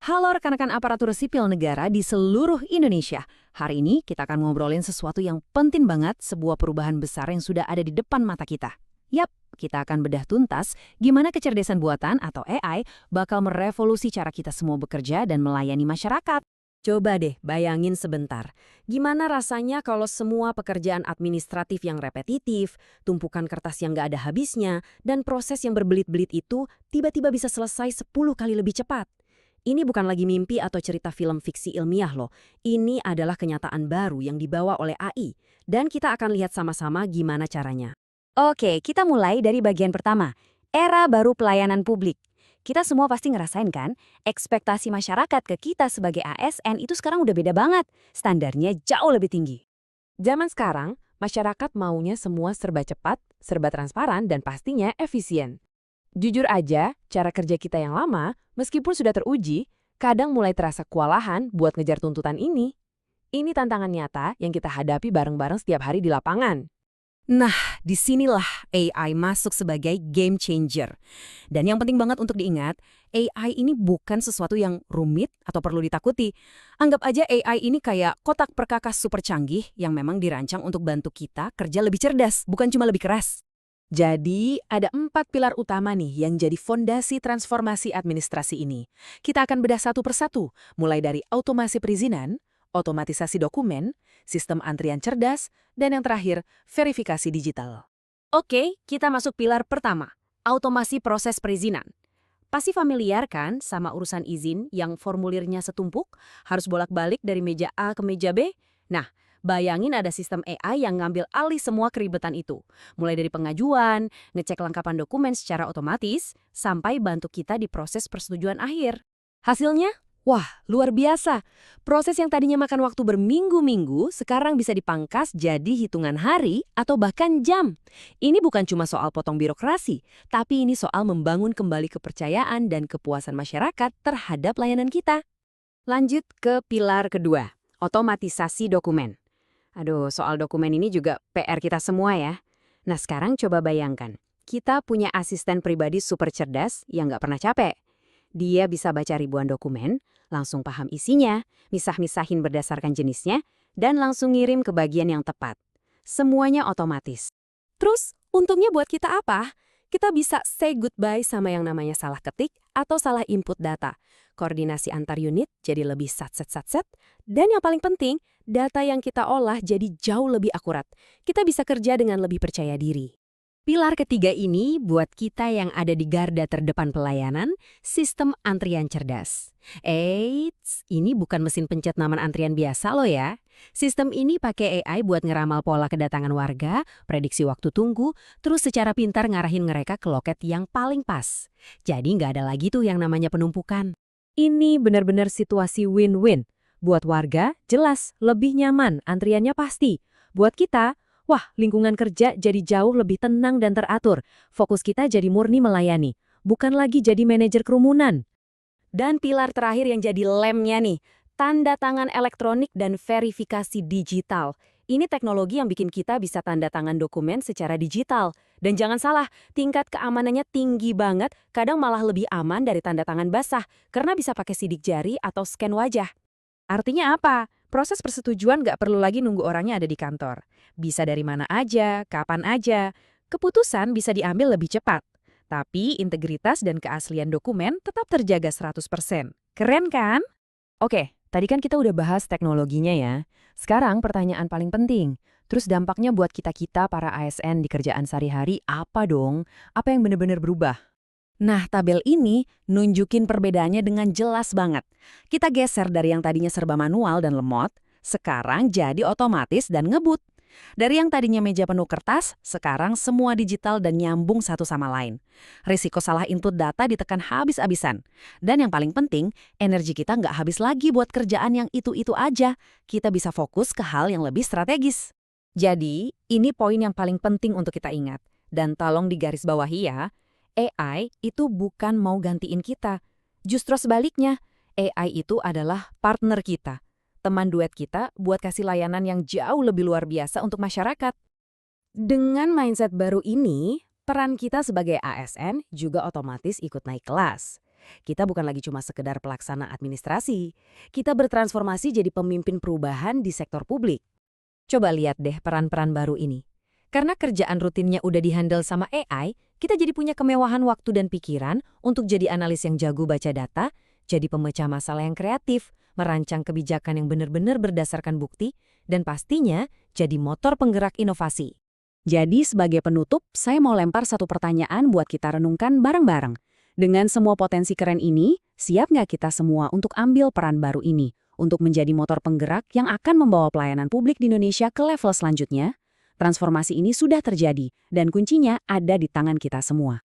Halo rekan-rekan aparatur sipil negara di seluruh Indonesia. Hari ini kita akan ngobrolin sesuatu yang penting banget, sebuah perubahan besar yang sudah ada di depan mata kita. Yap, kita akan bedah tuntas gimana kecerdasan buatan atau AI bakal merevolusi cara kita semua bekerja dan melayani masyarakat. Coba deh bayangin sebentar, gimana rasanya kalau semua pekerjaan administratif yang repetitif, tumpukan kertas yang nggak ada habisnya, dan proses yang berbelit-belit itu tiba-tiba bisa selesai 10 kali lebih cepat. Ini bukan lagi mimpi atau cerita film fiksi ilmiah loh. Ini adalah kenyataan baru yang dibawa oleh AI. Dan kita akan lihat sama-sama gimana caranya. Oke, kita mulai dari bagian pertama. Era baru pelayanan publik. Kita semua pasti ngerasain kan, ekspektasi masyarakat ke kita sebagai ASN itu sekarang udah beda banget. Standarnya jauh lebih tinggi. Zaman sekarang, masyarakat maunya semua serba cepat, serba transparan, dan pastinya efisien. Jujur aja, cara kerja kita yang lama, meskipun sudah teruji, kadang mulai terasa kewalahan buat ngejar tuntutan ini. Ini tantangan nyata yang kita hadapi bareng-bareng setiap hari di lapangan. Nah, disinilah AI masuk sebagai game changer. Dan yang penting banget untuk diingat, AI ini bukan sesuatu yang rumit atau perlu ditakuti. Anggap aja AI ini kayak kotak perkakas super canggih yang memang dirancang untuk bantu kita kerja lebih cerdas, bukan cuma lebih keras. Jadi, ada 4 pilar utama nih yang jadi fondasi transformasi administrasi ini. Kita akan bedah satu persatu, mulai dari otomasi perizinan, otomatisasi dokumen, sistem antrian cerdas, dan yang terakhir, verifikasi digital. Oke, kita masuk pilar pertama, automasi proses perizinan. Pasti familiar kan sama urusan izin yang formulirnya setumpuk, harus bolak-balik dari meja A ke meja B? Nah, bayangin ada sistem AI yang ngambil alih semua keribetan itu. Mulai dari pengajuan, ngecek kelengkapan dokumen secara otomatis, sampai bantu kita di proses persetujuan akhir. Hasilnya? Wah, luar biasa. Proses yang tadinya makan waktu berminggu-minggu, sekarang bisa dipangkas jadi hitungan hari atau bahkan jam. Ini bukan cuma soal potong birokrasi, tapi ini soal membangun kembali kepercayaan dan kepuasan masyarakat terhadap layanan kita. Lanjut ke pilar kedua, otomatisasi dokumen. Aduh, soal dokumen ini juga PR kita semua ya. Nah, sekarang coba bayangkan. Kita punya asisten pribadi super cerdas yang nggak pernah capek. Dia bisa baca ribuan dokumen, langsung paham isinya, misah-misahin berdasarkan jenisnya, dan langsung ngirim ke bagian yang tepat. Semuanya otomatis. Terus, untungnya buat kita apa? Kita bisa say goodbye sama yang namanya salah ketik atau salah input data. Koordinasi antar unit jadi lebih satset-satset, dan yang paling penting, data yang kita olah jadi jauh lebih akurat. Kita bisa kerja dengan lebih percaya diri. Pilar ketiga ini buat kita yang ada di garda terdepan pelayanan, sistem antrian cerdas. Eits, ini bukan mesin pencet nama antrian biasa loh ya. Sistem ini pakai AI buat ngeramal pola kedatangan warga, prediksi waktu tunggu, terus secara pintar ngarahin mereka ke loket yang paling pas. Jadi nggak ada lagi tuh yang namanya penumpukan. Ini benar-benar situasi win-win. Buat warga, jelas, lebih nyaman, antriannya pasti. Buat kita, wah, lingkungan kerja jadi jauh lebih tenang dan teratur. Fokus kita jadi murni melayani, bukan lagi jadi manajer kerumunan. Dan pilar terakhir yang jadi lemnya nih, tanda tangan elektronik dan verifikasi digital. Ini teknologi yang bikin kita bisa tanda tangan dokumen secara digital. Dan jangan salah, tingkat keamanannya tinggi banget, kadang malah lebih aman dari tanda tangan basah, karena bisa pakai sidik jari atau scan wajah. Artinya apa? Proses persetujuan nggak perlu lagi nunggu orangnya ada di kantor. Bisa dari mana aja, kapan aja. Keputusan bisa diambil lebih cepat. Tapi integritas dan keaslian dokumen tetap terjaga 100%. Keren kan? Oke, tadi kan kita udah bahas teknologinya ya. Sekarang pertanyaan paling penting. Terus dampaknya buat kita-kita para ASN di kerjaan sehari-hari apa dong? Apa yang benar-benar berubah? Nah, tabel ini nunjukin perbedaannya dengan jelas banget. Kita geser dari yang tadinya serba manual dan lemot, sekarang jadi otomatis dan ngebut. Dari yang tadinya meja penuh kertas, sekarang semua digital dan nyambung satu sama lain. Risiko salah input data ditekan habis-habisan. Dan yang paling penting, energi kita nggak habis lagi buat kerjaan yang itu-itu aja. Kita bisa fokus ke hal yang lebih strategis. Jadi, ini poin yang paling penting untuk kita ingat. Dan tolong digarisbawahi ya, AI itu bukan mau gantiin kita. Justru sebaliknya, AI itu adalah partner kita. Teman duet kita buat kasih layanan yang jauh lebih luar biasa untuk masyarakat. Dengan mindset baru ini, peran kita sebagai ASN juga otomatis ikut naik kelas. Kita bukan lagi cuma sekedar pelaksana administrasi. Kita bertransformasi jadi pemimpin perubahan di sektor publik. Coba lihat deh peran-peran baru ini. Karena kerjaan rutinnya udah dihandle sama AI, kita jadi punya kemewahan waktu dan pikiran untuk jadi analis yang jago baca data, jadi pemecah masalah yang kreatif, merancang kebijakan yang benar-benar berdasarkan bukti, dan pastinya jadi motor penggerak inovasi. Jadi sebagai penutup, saya mau lempar satu pertanyaan buat kita renungkan bareng-bareng. Dengan semua potensi keren ini, siap nggak kita semua untuk ambil peran baru ini? Untuk menjadi motor penggerak yang akan membawa pelayanan publik di Indonesia ke level selanjutnya? Transformasi ini sudah terjadi, dan kuncinya ada di tangan kita semua.